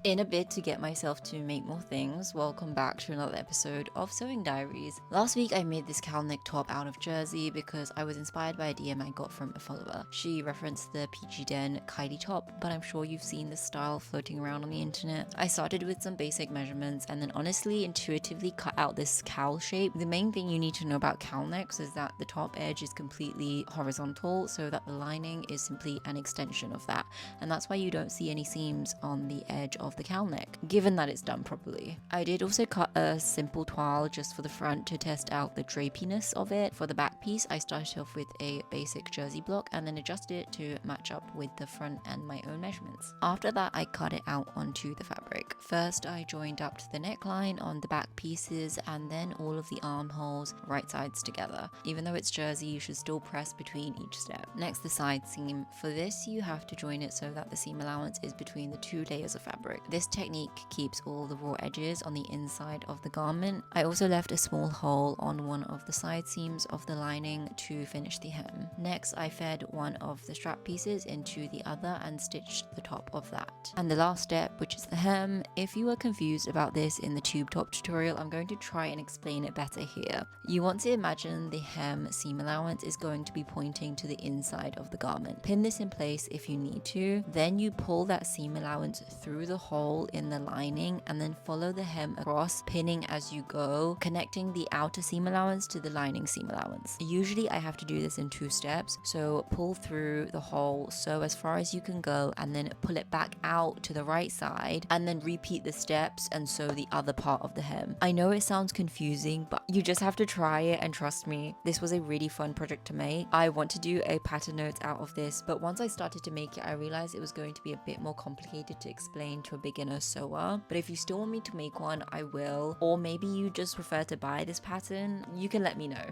In a bid to get myself to make more things, welcome back to another episode of Sewing Diaries. Last week I made this cowl neck top out of jersey because I was inspired by a DM I got from a follower. She referenced the PG Den Kylie top, but I'm sure you've seen this style floating around on the internet. I started with some basic measurements and then honestly intuitively cut out this cowl shape. The main thing you need to know about cowl necks is that the top edge is completely horizontal so that the lining is simply an extension of that, and that's why you don't see any seams on the edge of the cowl neck, given that it's done properly. I did also cut a simple toile just for the front to test out the drapiness of it. For the back piece, I started off with a basic jersey block and then adjusted it to match up with the front and my own measurements. After that, I cut it out onto the fabric. First, I joined up to the neckline on the back pieces and then all of the armholes right sides together. Even though it's jersey, you should still press between each step. Next, the side seam. For this, you have to join it so that the seam allowance is between the two layers of fabric. This technique keeps all the raw edges on the inside of the garment. I also left a small hole on one of the side seams of the lining to finish the hem. Next, I fed one of the strap pieces into the other and stitched the top of that. And the last step, which is the hem. If you were confused about this in the tube top tutorial, I'm going to try and explain it better here. You want to imagine the hem seam allowance is going to be pointing to the inside of the garment. Pin this in place if you need to. Then you pull that seam allowance through the hole in the lining and then follow the hem across, pinning as you go, connecting the outer seam allowance to the lining seam allowance. Usually I have to do this in 2 steps, so pull through the hole so as far as you can go and then pull it back out to the right side and then repeat the steps and sew the other part of the hem. I know it sounds confusing, but you just have to try it, and trust me, this was a really fun project to make. I want to do a pattern notes out of this, but once I started to make it, I realized it was going to be a bit more complicated to explain to a beginner sewer. But if you still want me to make one, I will. Or maybe you just prefer to buy this pattern, you can let me know.